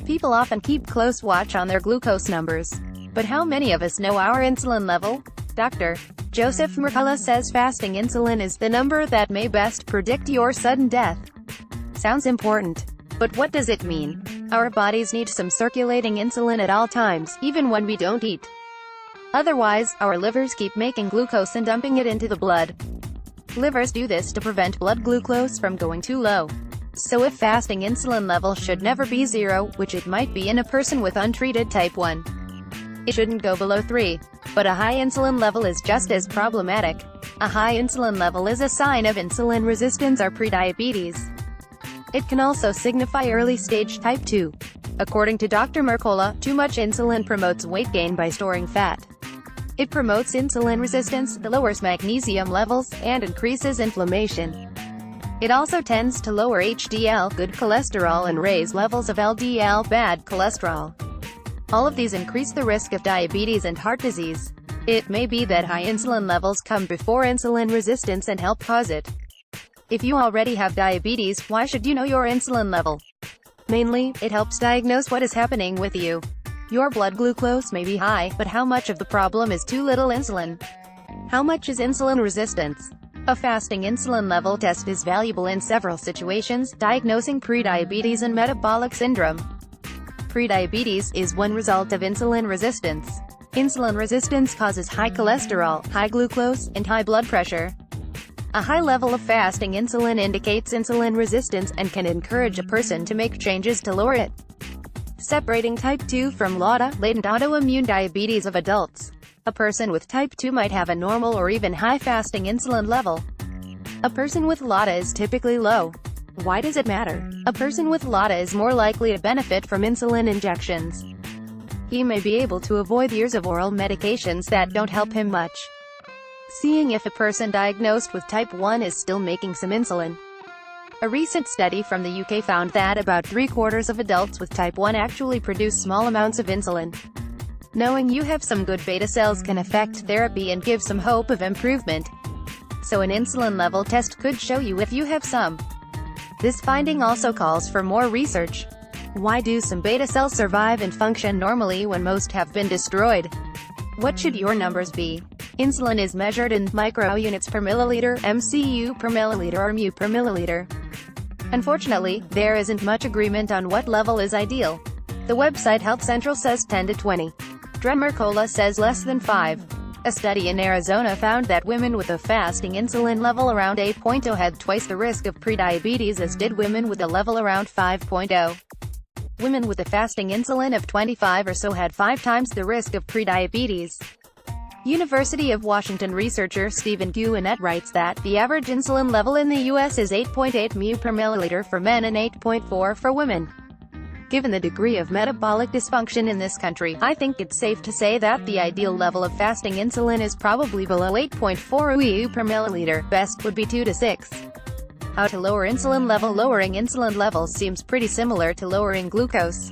People often keep close watch on their glucose numbers. But how many of us know our insulin level? Dr. Joseph Mercola says fasting insulin is the number that may best predict your sudden death. Sounds important. But what does it mean? Our bodies need some circulating insulin at all times, even when we don't eat. Otherwise, our livers keep making glucose and dumping it into the blood. Livers do this to prevent blood glucose from going too low. So if fasting insulin level should never be 0, which it might be in a person with untreated type 1, it shouldn't go below 3. But a high insulin level is just as problematic. A high insulin level is a sign of insulin resistance or prediabetes. It can also signify early-stage type 2. According to Dr. Mercola, too much insulin promotes weight gain by storing fat. It promotes insulin resistance, lowers magnesium levels, and increases inflammation. It also tends to lower HDL, good cholesterol, and raise levels of LDL, bad cholesterol. All of these increase the risk of diabetes and heart disease. It may be that high insulin levels come before insulin resistance and help cause it. If you already have diabetes, why should you know your insulin level? Mainly, it helps diagnose what is happening with you. Your blood glucose may be high, but how much of the problem is too little insulin? How much is insulin resistance? A fasting insulin level test is valuable in several situations, diagnosing prediabetes and metabolic syndrome. Prediabetes is one result of insulin resistance. Insulin resistance causes high cholesterol, high glucose, and high blood pressure. A high level of fasting insulin indicates insulin resistance and can encourage a person to make changes to lower it. Separating type 2 from LADA, latent autoimmune diabetes of adults. A person with type 2 might have a normal or even high fasting insulin level. A person with LADA is typically low. Why does it matter? A person with LADA is more likely to benefit from insulin injections. He may be able to avoid years of oral medications that don't help him much. Seeing if a person diagnosed with type 1 is still making some insulin. A recent study from the UK found that about 3/4 of adults with type 1 actually produce small amounts of insulin. Knowing you have some good beta cells can affect therapy and give some hope of improvement. So an insulin level test could show you if you have some. This finding also calls for more research. Why do some beta cells survive and function normally when most have been destroyed? What should your numbers be? Insulin is measured in microunits per milliliter, MCU per milliliter, or μ per milliliter. Unfortunately, there isn't much agreement on what level is ideal. The website Health Central says 10 to 20. Dr. Mercola says less than 5. A study in Arizona found that women with a fasting insulin level around 8.0 had twice the risk of prediabetes as did women with a level around 5.0. Women with a fasting insulin of 25 or so had 5 times the risk of prediabetes. University of Washington researcher Stephen Guinnett writes that the average insulin level in the U.S. is 8.8 μ per milliliter for men and 8.4 for women. Given the degree of metabolic dysfunction in this country, I think it's safe to say that the ideal level of fasting insulin is probably below 8.4 μ per milliliter. Best would be 2 to 6. How to lower insulin level? Lowering insulin levels seems pretty similar to lowering glucose.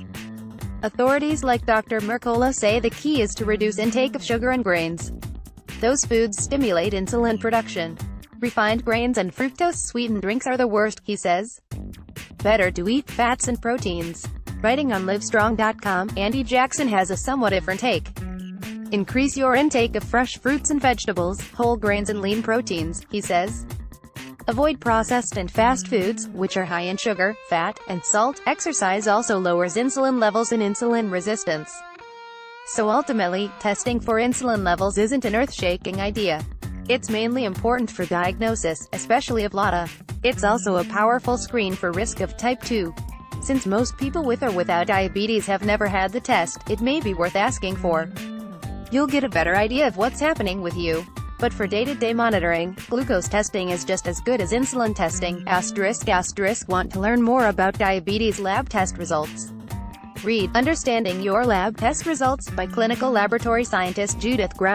Authorities like Dr. Mercola say the key is to reduce intake of sugar and grains. Those foods stimulate insulin production. Refined grains and fructose-sweetened drinks are the worst, he says. Better to eat fats and proteins. Writing on Livestrong.com, Andy Jackson has a somewhat different take. Increase your intake of fresh fruits and vegetables, whole grains and lean proteins, he says. Avoid processed and fast foods, which are high in sugar, fat, and salt. Exercise also lowers insulin levels and insulin resistance. So ultimately, testing for insulin levels isn't an earth-shaking idea. It's mainly important for diagnosis, especially of LADA. It's also a powerful screen for risk of type 2. Since most people with or without diabetes have never had the test, it may be worth asking for. You'll get a better idea of what's happening with you. But for day-to-day monitoring, glucose testing is just as good as insulin testing. **** Want to learn more about diabetes lab test results? Read Understanding Your Lab Test Results by clinical laboratory scientist Judith Grau.